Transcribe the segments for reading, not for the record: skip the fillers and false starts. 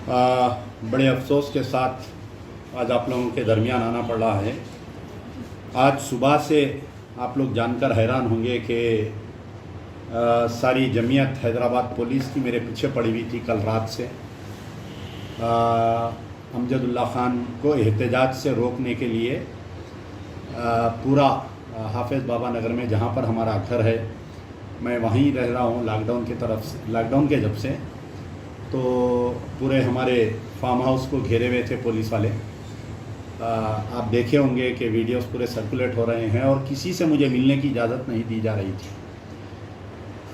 बड़े अफसोस के साथ आज आप लोगों के दरमियान आना पड़ रहा है। आज सुबह से आप लोग जानकर हैरान होंगे कि सारी जमीयत हैदराबाद पुलिस की मेरे पीछे पड़ी हुई थी कल रात से। अमजदुल्ला ख़ान को एहतजाज से रोकने के लिए पूरा हाफिज़ बाबा नगर में जहाँ पर हमारा घर है, मैं वहीं रह रहा हूँ लॉकडाउन के जब से, तो पूरे हमारे फार्म हाउस को घेरे हुए थे पुलिस वाले। आप देखे होंगे कि वीडियोस पूरे सर्कुलेट हो रहे हैं और किसी से मुझे मिलने की इजाज़त नहीं दी जा रही थी।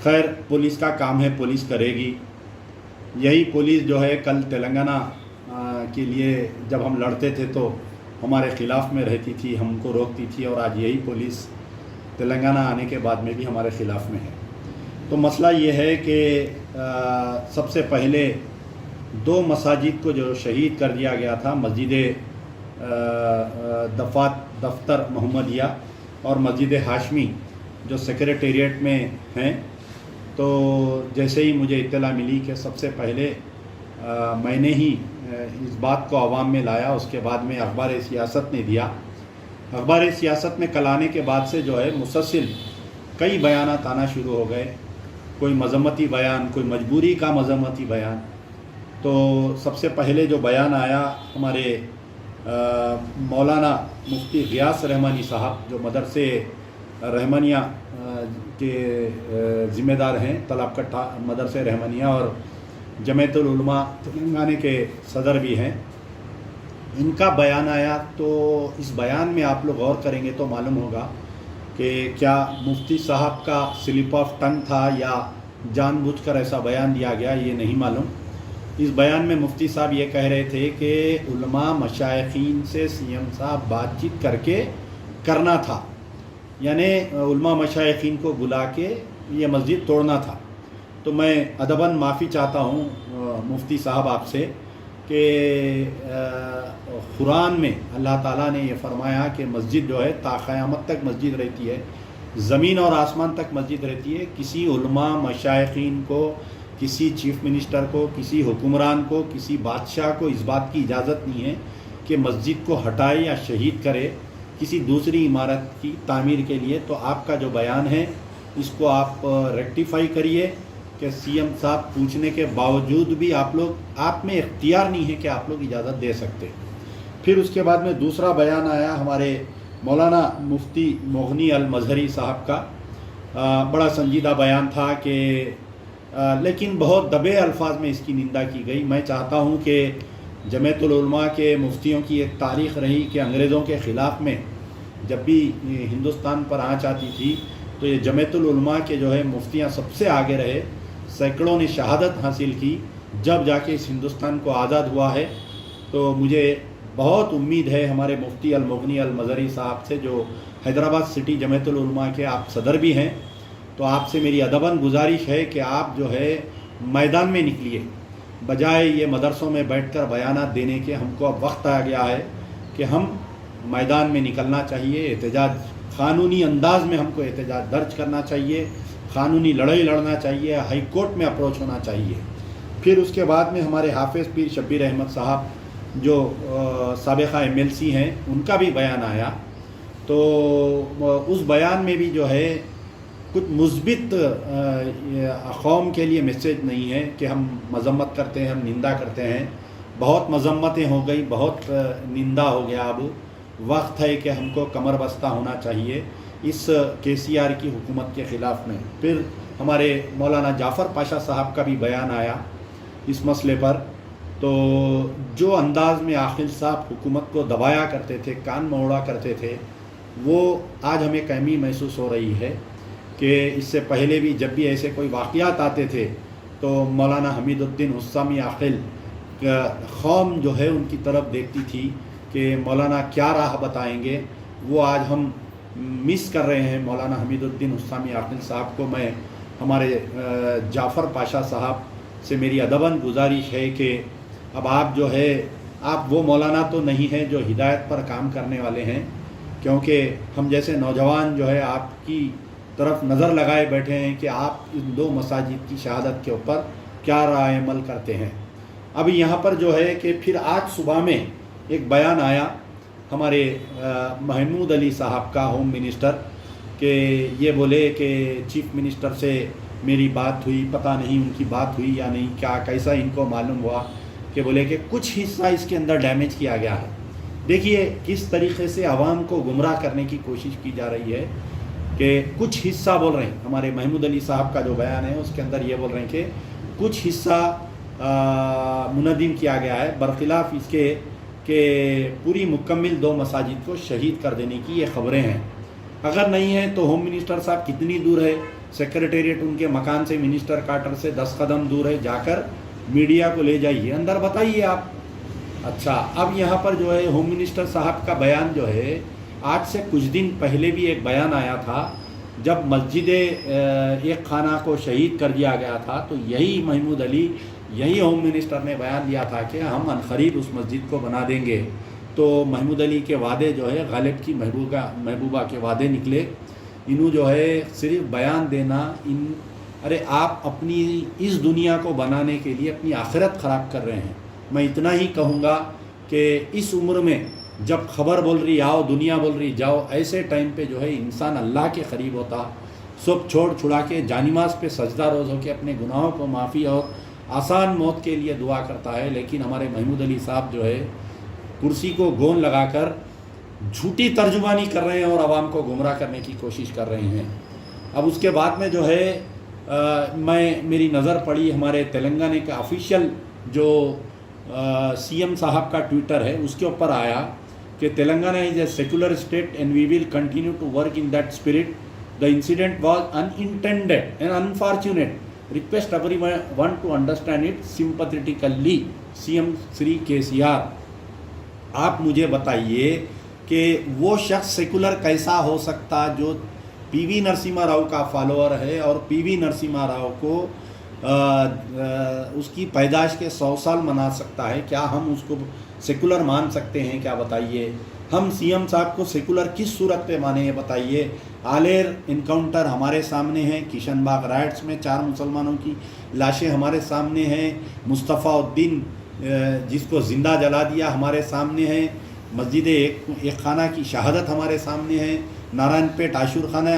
खैर, पुलिस का काम है, पुलिस करेगी। यही पुलिस जो है कल तेलंगाना के लिए जब हम लड़ते थे तो हमारे ख़िलाफ़ में रहती थी, हमको रोकती थी, और आज यही पुलिस तेलंगाना आने के बाद में भी हमारे ख़िलाफ़ में है। तो मसला ये है कि सबसे पहले दो मसाजिद को जो शहीद कर दिया गया था, मस्जिद दफ्तर मोहम्मदिया और मस्जिद हाशमी जो सेक्रेटेरिएट में हैं, तो जैसे ही मुझे इत्तला मिली कि सबसे पहले मैंने ही इस बात को अवाम में लाया, उसके बाद में अखबार सियासत ने दिया। अखबार सियासत में कल आने के बाद से जो है मुसलसल कई बयानात आना शुरू हो गए, कोई मजम्मती बयान, कोई मजबूरी का मजम्मती बयान। तो सबसे पहले जो बयान आया हमारे मौलाना मुफ्ती गियास रहमानी साहब, जो मदरसे रहमानिया के ज़िम्मेदार हैं, तलाबकट्टा मदरसे रहमानिया और जमीयतुल उलमा तेलंगाना के सदर भी हैं, इनका बयान आया। तो इस बयान में आप लोग गौर करेंगे तो मालूम होगा कि क्या मुफ्ती साहब का स्लिप ऑफ टंग था या जानबूझकर ऐसा बयान दिया गया, ये नहीं मालूम। इस बयान में मुफ्ती साहब ये कह रहे थे कि उलमा मशाइखीन से सीएम साहब बातचीत करके करना था, यानी उलमा मशाइखीन को बुला के ये मस्जिद तोड़ना था। तो मैं अदबन माफ़ी चाहता हूँ मुफ्ती साहब आपसे कि कुरान में अल्लाह ताला ने ये फरमाया कि मस्जिद जो है ता क़यामत तक मस्जिद रहती है, ज़मीन और आसमान तक मस्जिद रहती है। किसी उलमा मशाइखीन को, किसी चीफ़ मिनिस्टर को, किसी हुक्मरान को, किसी बादशाह को इस बात की इजाज़त नहीं है कि मस्जिद को हटाए या शहीद करे किसी दूसरी इमारत की तामीर के लिए। तो आपका जो बयान है इसको आप रेक्टिफाई करिए कि सीएम साहब पूछने के बावजूद भी आप में इख्तियार नहीं है कि आप लोग इजाज़त दे सकते। फिर उसके बाद में दूसरा बयान आया हमारे मौलाना मुफ्ती मोहनी अल मजहरी साहब का। बड़ा संजीदा बयान था कि लेकिन बहुत दबे अल्फाज में इसकी निंदा की गई। मैं चाहता हूँ कि जमीयतुल उलमा के मुफ्तियों की एक तारीख़ रही कि अंग्रेज़ों के ख़िलाफ़ में जब भी हिंदुस्तान पर आँच आती थी तो ये जमीयतुल उलमा के जो है मुफ्तियाँ सबसे आगे रहे, सैकड़ों ने शहादत हासिल की, जब जाके इस हिंदुस्तान को आज़ाद हुआ है। तो मुझे बहुत उम्मीद है हमारे मुफ्ती अल मुगनी अल मजहरी साहब से, जो हैदराबाद सिटी जमीयतुल उलमा के आप सदर भी हैं। तो आपसे मेरी अदबन गुजारिश है कि आप जो है मैदान में निकलिए, बजाय ये मदरसों में बैठकर बयानात देने के। हमको अब वक्त आ गया है कि हम मैदान में निकलना चाहिए, एहतजाज क़ानूनी अंदाज में हमको एहतजाज दर्ज करना चाहिए, क़ानूनी लड़ाई लड़ना चाहिए, हाई कोर्ट में अप्रोच होना चाहिए। फिर उसके बाद में हमारे हाफिज़ पीर शब्बीर अहमद साहब जो साबिक़ा MLC हैं, उनका भी बयान आया। तो उस बयान में भी जो है कुछ मुस्बित कौम के लिए मैसेज नहीं है कि हम मजम्मत करते हैं, हम निंदा करते हैं। बहुत मजम्मतें हो गई, बहुत निंदा हो गया। अब वक्त है कि हमको कमर बस्ता होना चाहिए इस KCR की हुकूमत के ख़िलाफ़ में। फिर हमारे मौलाना जाफ़र पाशा साहब का भी बयान आया इस मसले पर। तो जो अंदाज़ में आखिल साहब हुकूमत को दबाया करते थे, कान मरोड़ा करते थे, वो आज हमें कमी महसूस हो रही है कि इससे पहले भी जब भी ऐसे कोई वाक़यात आते थे तो मौलाना हमीदुद्दीन हुस्सामी आखिल कौम जो है उनकी तरफ देखती थी कि मौलाना क्या राह बताएंगे। वो आज हम मिस कर रहे हैं मौलाना हमीदुद्दीन हुस्सामी आखिल साहब को। मैं हमारे जाफ़र पाशा साहब से मेरी अदबन गुजारिश है कि अब आप जो है, आप वो मौलाना तो नहीं हैं जो हिदायत पर काम करने वाले हैं, क्योंकि हम जैसे नौजवान जो है आपकी तरफ नज़र लगाए बैठे हैं कि आप इन दो मसाजिद की शहादत के ऊपर क्या राय अमल करते हैं। اب यहाँ पर जो है कि फिर आज सुबह में एक बयान आया हमारे महमूद अली साहब का, होम मिनिस्टर, कि ये बोले कि चीफ मिनिस्टर से मेरी बात हुई, पता नहीं उनकी बात हुई या नहीं, क्या कैसा इनको मालूम हुआ, कि बोले कि कुछ हिस्सा इसके अंदर डैमेज किया गया है। देखिए किस तरीके से आवाम को गुमराह करने की कोशिश की जा रही है कि कुछ हिस्सा बोल रहे हैं। हमारे महमूद अली साहब का जो बयान है उसके अंदर ये बोल रहे हैं कि कुछ हिस्सा मुनदिम किया गया है, बरखिलाफ़ इसके कि पूरी मुकम्मल 2 मसाजिद को शहीद कर देने की ये ख़बरें हैं। अगर नहीं है तो होम मिनिस्टर साहब कितनी दूर है, सेक्रेटेरिएट उनके मकान से, मिनिस्टर क्वार्टर से 10 कदम दूर है, जाकर मीडिया को ले जाइए, अंदर बताइए आप। अच्छा, अब यहाँ पर जो है होम मिनिस्टर साहब का बयान जो है, आज से कुछ दिन पहले भी एक बयान आया था जब मस्जिद एक खाना को शहीद कर दिया गया था, तो यही महमूद अली, यही होम मिनिस्टर ने बयान दिया था कि हम अनखरीब उस मस्जिद को बना देंगे। तो महमूद अली के वादे जो है गालिब की महबूबा के वादे निकले। इन्हों जो है सिर्फ बयान देना, अरे आप अपनी इस दुनिया को बनाने के लिए अपनी आखिरत ख़राब कर रहे हैं। मैं इतना ही कहूँगा कि इस उम्र में जब खबर बोल रही आओ, दुनिया बोल रही जाओ, ऐसे टाइम पे जो है इंसान अल्लाह के करीब होता, सब छोड़ छुड़ा के जानिमाज़ पे सजदा रोज़ हो के अपने गुनाहों को माफ़ी और आसान मौत के लिए दुआ करता है। लेकिन हमारे महमूद अली साहब जो है कुर्सी को गोंद लगाकर झूठी तर्जुमानी कर रहे हैं और आवाम को गुमराह करने की कोशिश कर रहे हैं। अब उसके बाद में जो है मेरी नज़र पड़ी हमारे तेलंगाना का ऑफिशियल जो सीएम साहब का ट्विटर है, उसके ऊपर आया कि Telangana is a secular state and we will continue to work in that spirit. The incident was unintended and unfortunate, request everyone to understand it sympathetically, CM Shri KCR। आप मुझे बताइए कि वो शख्स सेकुलर कैसा हो सकता जो PV नरसिम्हा राव का फॉलोअर है और PV नरसिम्हा राव को उसकी पैदाइश के 100 साल मना सकता है? क्या हम उसको सेकुलर मान सकते हैं क्या? बताइए। हम सीएम साहब को सेकुलर किस सूरत पे माने ये बताइए। आलेर इनकाउंटर हमारे सामने है, किशनबाग राइट्स में 4 मुसलमानों की लाशें हमारे सामने हैं, मुस्तफ़ा उद्दीन जिसको ज़िंदा जला दिया हमारे सामने है, मस्जिद एक खाना की शहादत हमारे सामने है, नारायणपेट आशूर खाना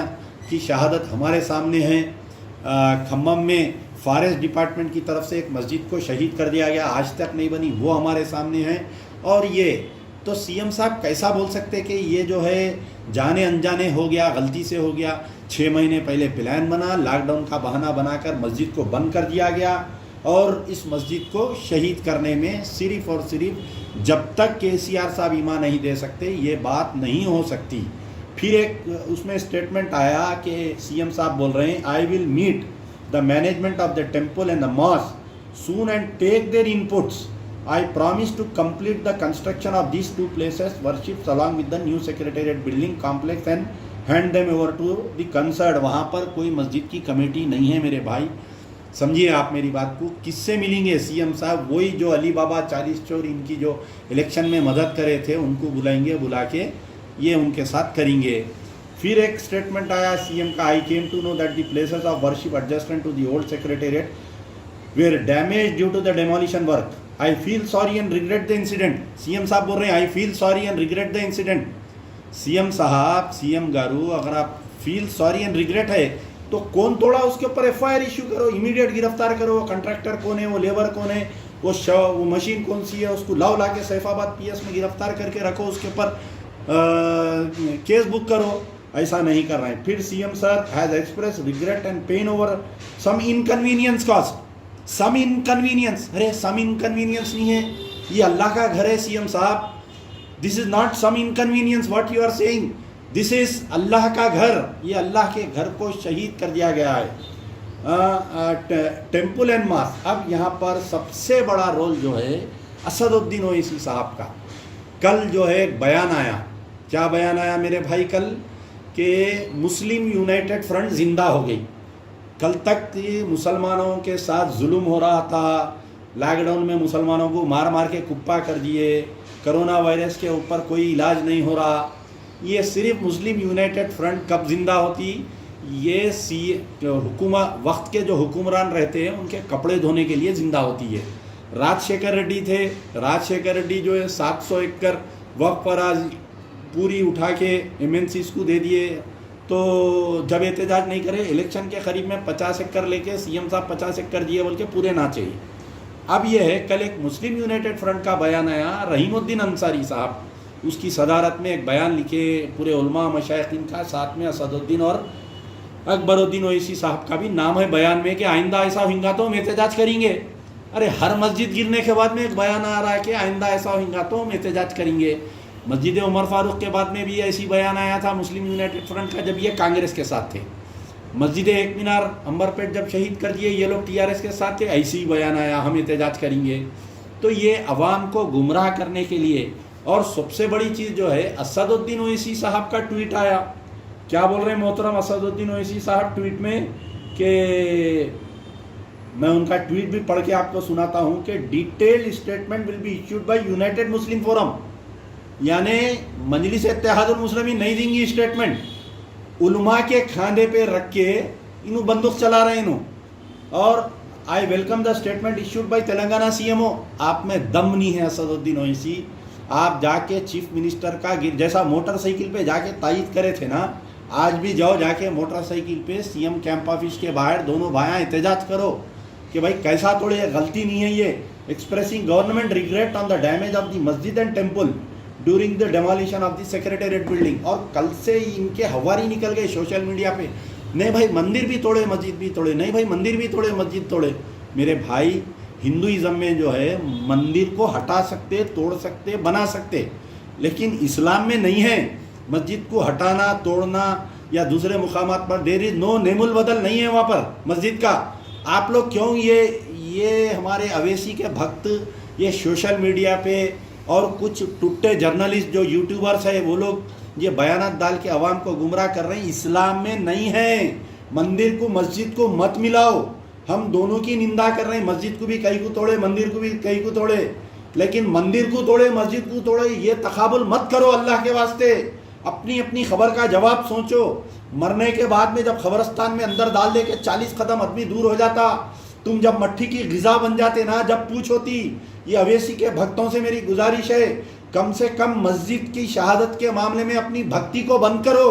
की शहादत हमारे सामने है, खम्मम में फॉरेस्ट डिपार्टमेंट की तरफ से एक मस्जिद को शहीद कर दिया गया, आज तक नहीं बनी, वो हमारे सामने है। और ये तो सीएम साहब कैसा बोल सकते कि ये जो है जाने अनजाने हो गया, गलती से हो गया। 6 महीने पहले प्लान बना, लॉकडाउन का बहाना बनाकर मस्जिद को बंद कर दिया गया और इस मस्जिद को शहीद करने में सिर्फ़ और सिर्फ जब तक KCR साहब ईमान नहीं दे सकते ये बात नहीं हो सकती। फिर एक उसमें स्टेटमेंट आया कि सीएम साहब बोल रहे हैं, I will meet the management of the temple and the mosque soon and take their inputs. I promise to complete the construction of these 2 places worships along with the new secretariat building complex and hand them over to the concerned। वहाँ पर कोई मस्जिद की committee नहीं है मेरे भाई, समझिए आप मेरी बात को। किससे मिलेंगे सीएम साहब? वही जो अली बाबा 40 चोर इनकी जो इलेक्शन में मदद करे थे उनको बुलाएंगे, बुला के ये उनके साथ करेंगे। फिर एक स्टेटमेंट आया सीएम का, I came to know that the places of worship adjacent to the old secretariat were damage due to the demolition work. I feel sorry and regret the incident. CM साहब बोल रहे हैं I feel sorry and regret the incident. CM साहब, CM garu, अगर आप feel sorry and regret है तो कौन तोड़ा उसके ऊपर FIR इश्यू करो, इमीडिएट गिरफ्तार करो। वो कंट्रैक्टर कौन है, वो लेबर कौन है, वो मशीन कौन सी है, उसको लाओ ला के सैफाबाद PS में गिरफ्तार करके रखो, उसके ऊपर केस बुक करो। ऐसा नहीं कर रहे हैं। फिर CM sir has express regret and pain over some inconvenience caused. Some inconvenience, अरे सम इनकन्वीनियंस नहीं है, ये अल्लाह का घर है सीएम साहब। This is not some inconvenience what you are saying, this is Allah का घर। ये अल्लाह के घर को शहीद कर दिया गया है। Temple and mosque. अब यहाँ पर सबसे बड़ा रोल जो है असदुद्दीन ओवैसी साहब का। कल जो है बयान आया, क्या बयान आया मेरे भाई कल, कि मुस्लिम यूनाइटेड फ्रंट ज़िंदा हो गई। कल तक मुसलमानों के साथ जुल्म हो रहा था, लॉकडाउन में मुसलमानों को मार मार के कुप्पा कर दिए, कोरोना वायरस के ऊपर कोई इलाज नहीं हो रहा। ये सिर्फ मुस्लिम यूनाइटेड फ्रंट कब ज़िंदा होती? ये हुकूमत वक्त के जो हुक्मरान रहते हैं उनके कपड़े धोने के लिए ज़िंदा होती है। राजशेखर रेड्डी थे, राजशेखर रेड्डी जो है 700 एकड़ वक्त पर आज पूरी उठा के MNCs को दे दिए। तो जब एहतजाज नहीं करे, इलेक्शन के करीब में 50 एकड़ लेके CM साहब 50 एकड़ दिए बोल के पूरे ना चाहिए। अब ये है, कल एक मुस्लिम यूनाइटेड फ्रंट का बयान आया, रहीमुद्दीन अंसारी साहब उसकी सदारत में एक बयान लिखे पूरे उलमा मशाइखीन का, साथ में असदुद्दीन और अकबरुद्दीन ओवैसी साहब का भी नाम है बयान में कि आइंदा ऐसा होगा तो हम एहतजाज करेंगे। अरे हर मस्जिद गिरने के बाद में एक बयान आ रहा है कि आइंदा ऐसा होगा तो हम एहतजाज करेंगे। मस्जिद उमर फारूक के बाद में भी ऐसी बयान आया था मुस्लिम यूनाइटेड फ्रंट का, जब ये कांग्रेस के साथ थे। मस्जिद एक मीनार अंबरपेट जब शहीद कर दिए ये लोग TRS के साथ थे, ऐसे ही बयान आया हम एहतजाज करेंगे। तो ये अवाम को गुमराह करने के लिए। और सबसे बड़ी चीज़ जो है, असदुद्दीन ओवैसी साहब का ट्वीट आया। क्या बोल रहे हैं मोहतरम असदुद्दीन ओवैसी साहब ट्वीट में कि मैं उनका ट्वीट भी पढ़ के आपको सुनाता हूँ कि detailed statement will be issued by United Muslim forum, यानी मजलिस इत्तेहादुल मुस्लिमीन नहीं देंगी स्टेटमेंट, उलमा के खांधे पे रख के इन्हों बंदूक चला रहे हैं। और I welcome the statement issued by Telangana CMO। आप में दम नहीं है असदुद्दीन ओवैसी, आप जाके चीफ मिनिस्टर का जैसा मोटरसाइकिल पे जाके तायद करे थे ना, आज भी जाओ जाके मोटरसाइकिल पे CM कैंप ऑफिस के बाहर दोनों भाइयाँ एहतजाज करो कि भाई कैसा तोड़े, गलती नहीं है ये। Expressing government regret on the damage of the masjid and temple during the demolition of the secretariat building. और कल से इनके हवारी निकल गए सोशल मीडिया पे, नहीं भाई मंदिर भी तोड़े मस्जिद भी तोड़े, नहीं भाई मंदिर भी तोड़े मस्जिद तोड़े। मेरे भाई, हिंदुइज्म में जो है मंदिर को हटा सकते, तोड़ सकते, बना सकते, लेकिन इस्लाम में नहीं है मस्जिद को हटाना, तोड़ना या दूसरे मुकामात पर। देयर इज नो नेमुल बदल नहीं है वहाँ पर मस्जिद का। आप लोग क्यों ये हमारे अवैसी के भक्त ये सोशल मीडिया पे और कुछ टुट्टे जर्नलिस्ट जो यूट्यूबर्स है वो लोग ये बयानात डाल के अवाम को गुमराह कर रहे हैं? इस्लाम में नहीं है। मंदिर को मस्जिद को मत मिलाओ। हम दोनों की निंदा कर रहे हैं, मस्जिद को भी कहीं को तोड़े, मंदिर को भी कहीं को तोड़े, लेकिन मंदिर को तोड़े मस्जिद को तोड़े ये तकाबुल मत करो अल्लाह के वास्ते। अपनी अपनी खबर का जवाब सोचो। मरने के बाद में जब खबरस्तान में अंदर डाल दे के 40 कदम आदमी दूर हो जाता, तुम जब मट्टी की ग़िज़ा बन जाते ना, जब पूछ होती। ये अवैसी के भक्तों से मेरी गुजारिश है, कम से कम मस्जिद की शहादत के मामले में अपनी भक्ति को बंद करो।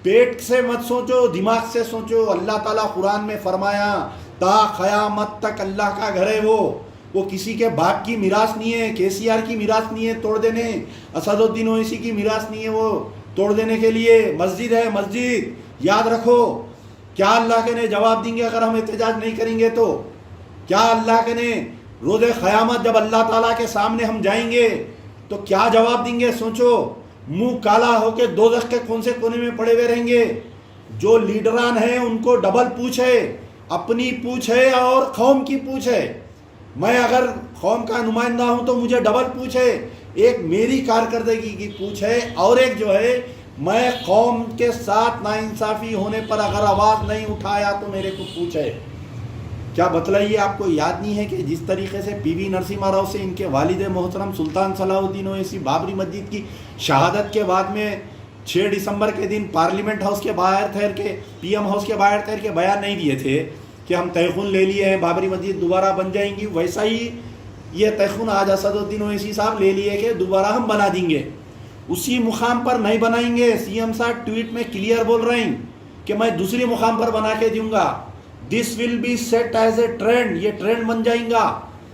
पेट से मत सोचो, दिमाग से सोचो। अल्लाह ताला कुरान में फरमाया ता क़यामत तक अल्लाह का घर है वो किसी के बाप की मीरास नहीं है, KCR की मीरास नहीं है तोड़ देने, असदुद्दीन ओवैसी की मीरास नहीं है वो तोड़ देने के लिए। मस्जिद है मस्जिद, याद रखो। क्या अल्लाह के ने जवाब देंगे अगर हम एहतजाज नहीं करेंगे तो? क्या अल्लाह के ने रोज़े क़यामत जब अल्लाह ताला के सामने हम जाएंगे तो क्या जवाब देंगे? सोचो। मुंह काला होके दोज़ख के कौन से कोने में पड़े हुए रहेंगे। जो लीडरान हैं उनको डबल पूछ है, अपनी पूछ है और कौम की पूछ है। मैं अगर कौम का नुमाइंदा हूं तो मुझे डबल पूछ है, एक मेरी कारकर्दगी की पूछ है और एक जो है मैं कौम के साथ नाइंसाफ़ी होने पर अगर आवाज़ नहीं उठाया तो मेरे को पूछ है। क्या बतलाइए, आपको याद नहीं है कि जिस तरीके से PV नरसिम्हा राव से इनके वालिद मोहतरम सुल्तान सलाहुद्दीन ओवैसी बाबरी मस्जिद की शहादत के बाद में 6 दिसंबर के दिन पार्लियामेंट हाउस के बाहर ठहर के, PM हाउस के बाहर ठहर के बयान नहीं दिए थे कि हम तयखुन ले लिए हैं, बाबरी मस्जिद दोबारा बन जाएंगी। वैसा ही ये तयखुन आज असदुद्दीन ओवैसी साहब ले लिए कि दोबारा हम बना देंगे। उसी मुकाम पर नहीं बनाएंगे। CM साहब ट्वीट में क्लियर बोल रहे हैं कि मैं दूसरी मुकाम पर बना के दूंगा। This will be set as a trend, ये ट्रेंड बन जाएगा।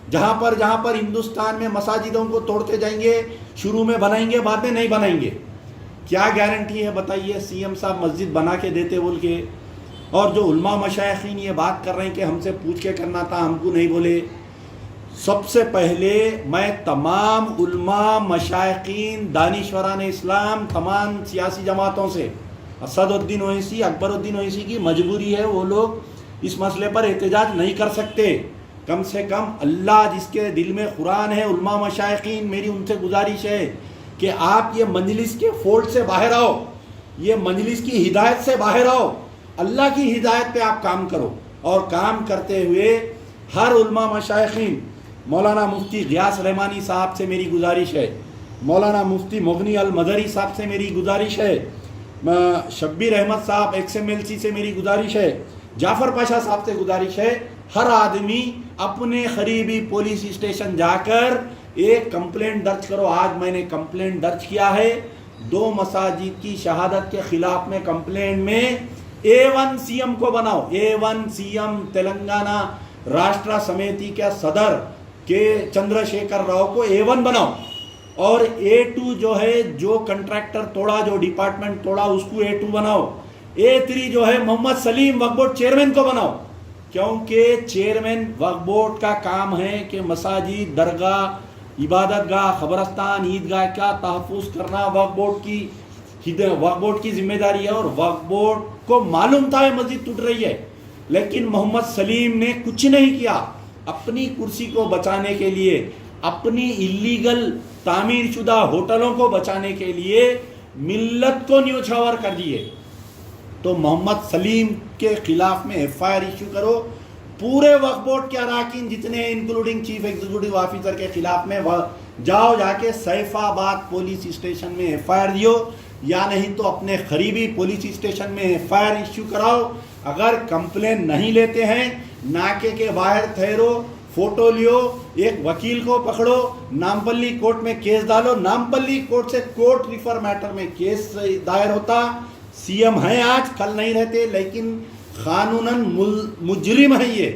जहाँ पर हिंदुस्तान में मसाजिदों को तोड़ते जाएंगे, शुरू में बनाएंगे बाद में नहीं बनाएंगे। क्या गारंटी है बताइए CM साहब मस्जिद बना के देते बोल के? और जो उलमा मशाइखीन ये बात कर रहे हैं कि हमसे पूछ के करना था, हमको नहीं बोले। सबसे पहले मैं तमाम उलमा मशाइखीन, दानिशवरान इस्लाम, तमाम सियासी जमातों से, असदुद्दीन ओवैसी, अकबरुद्दीन ओवैसी की मजबूरी है, वो लोग इस मसले पर एहतजाज नहीं कर सकते। कम से कम अल्लाह जिसके दिल में कुरान है, उलमा मशाइखीन, मेरी उनसे गुजारिश है कि आप ये मजलिस के फोल्ड से बाहर आओ, ये मजलिस की हिदायत से बाहर आओ, अल्लाह की हिदायत पे आप काम करो। और काम करते हुए हर उलमा मशाइखीन, मौलाना मुफ्ती गियास रहमानी साहब से मेरी गुजारिश है, मौलाना मुफ्ती मुगनी अल मदरी साहब से मेरी गुजारिश है, शब्बीर अहमद साहब XMLC से मेरी गुजारिश है, जाफ़र पाशा साहब से गुजारिश है ہر آدمی اپنے قریبی پولیس اسٹیشن جا کر ایک کمپلینٹ درج کرو. آج میں نے کمپلینٹ درج کیا ہے 2 مساجد کی شہادت کے خلاف میں. کمپلینٹ میں A1 سی ایم کو بناؤ. A1 سی ایم تلنگانہ راشٹرا سمیتی کے صدر کے چندر شیکھر راؤ کو A1 بناؤ, اور A2 جو ہے جو کنٹریکٹر توڑا, جو ڈپارٹمنٹ توڑا, اس کو A2 بناؤ. A3 جو ہے محمد سلیم وقف بورڈ چیئرمین کو بناؤ, کیونکہ چیئرمین وقف بورڈ کا کام ہے کہ مساجد, درگاہ, عبادت گاہ, قبرستان, عیدگاہ کا تحفظ کرنا وقف بورڈ کی ذمہ داری ہے. اور وقف بورڈ کو معلوم تھا یہ مسجد ٹوٹ رہی ہے, لیکن محمد سلیم نے کچھ نہیں کیا. اپنی کرسی کو بچانے کے لیے, اپنی اللیگل تعمیر شدہ ہوٹلوں کو بچانے کے لیے ملت کو نیوچھاور کر دیے. تو محمد سلیم کے خلاف میں FIR ایشو کرو. پورے وقف بورڈ کے اراکین جتنے انکلوڈنگ چیف ایگزیکٹو آفیسر کے خلاف میں جاؤ, جا کے سیف آباد پولیس اسٹیشن میں FIR دیو, یا نہیں تو اپنے قریبی پولیس اسٹیشن میں FIR ایشو کراؤ. اگر کمپلین نہیں لیتے ہیں, ناکے کے باہر ٹھہرو, فوٹو لیو, ایک وکیل کو پکڑو, نامپلی کورٹ میں کیس ڈالو. نامپلی کورٹ سے کورٹ ریفر میٹر میں کیس دائر ہوتا. سی ایم ہیں آج, کل نہیں رہتے, لیکن قانوناً مجرم ہے یہ.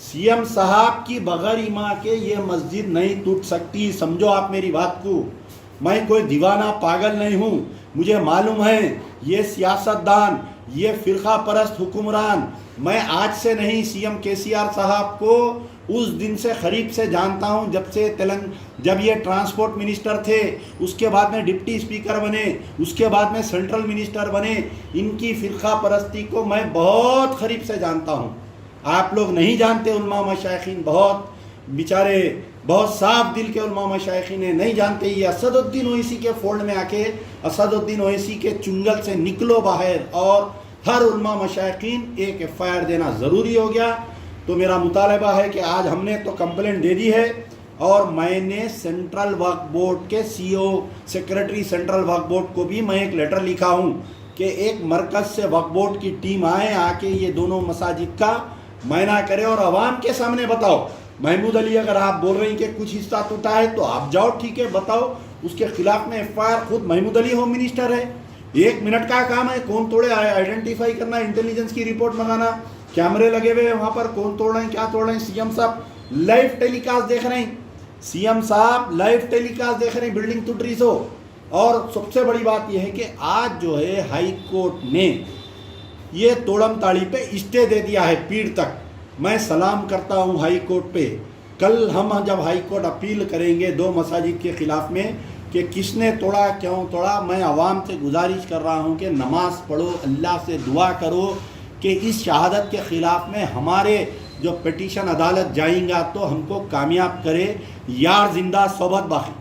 سی ایم صاحب کی بغیر ایما کے یہ مسجد نہیں ٹوٹ سکتی. سمجھو آپ میری بات کو. میں کوئی دیوانہ پاگل نہیں ہوں. مجھے معلوم ہے یہ سیاست دان, یہ فرقہ پرست حکمران, میں آج سے نہیں سی ایم KCR صاحب کو اس دن سے قریب سے جانتا ہوں, جب یہ ٹرانسپورٹ منسٹر تھے, اس کے بعد میں ڈپٹی اسپیکر بنے, اس کے بعد میں سینٹرل منسٹر بنے. ان کی فرقہ پرستی کو میں بہت قریب سے جانتا ہوں. آپ لوگ نہیں جانتے, علماء مشائخین بہت بیچارے بہت صاف دل کے علماء مشائخین ہیں, نہیں جانتے. یہ اسد الدین اویسی کے فولڈ میں آ کے اسد الدین اویسی کے چنگل سے نکلو باہر, اور ہر علماء مشائخین ایک FIR دینا ضروری ہو گیا. تو میرا مطالبہ ہے کہ آج ہم نے تو کمپلینٹ دے دی ہے, اور میں نے سینٹرل وقف بورڈ کے CEO سیکرٹری سینٹرل وقف بورڈ کو بھی میں ایک لیٹر لکھا ہوں کہ ایک مرکز سے وقف بورڈ کی ٹیم آئے, آ کے یہ دونوں مساجد کا معائنہ کرے اور عوام کے سامنے بتاؤ. محمود علی اگر آپ بول رہے ہیں کہ کچھ حصہ ٹوٹا ہے تو آپ جاؤ, ٹھیک ہے, بتاؤ. اس کے خلاف میں FIR, خود محمود علی ہوم منسٹر ہے, 1 منٹ کا کام ہے کون توڑے آئیڈینٹیفائی کرنا, انٹیلیجنس کی رپورٹ منگانا, کیمرے لگے ہوئے وہاں پر, کون توڑ رہے ہیں, کیا توڑ رہے ہیں. سی ایم صاحب لائیو ٹیلی کاسٹ دیکھ رہے ہیں, سی ایم صاحب لائیو ٹیلی کاسٹ دیکھ رہے ہیں, بلڈنگ ٹوٹ رہی سو. اور سب سے بڑی بات یہ ہے کہ آج جو ہے ہائی کورٹ نے یہ توڑم تاڑی پہ اسٹے دے دیا ہے پیر تک. میں سلام کرتا ہوں ہائی کورٹ پہ. کل ہم جب ہائی کورٹ اپیل کریں گے 2 مساجد کے خلاف میں کہ کس نے توڑا, کیوں توڑا, میں عوام سے گزارش کر رہا ہوں کہ نماز پڑھو, اللہ سے دعا کرو کہ اس شہادت کے خلاف میں ہمارے جو پٹیشن عدالت جائیں گا تو ہم کو کامیاب کرے. یار زندہ صحبت باقی.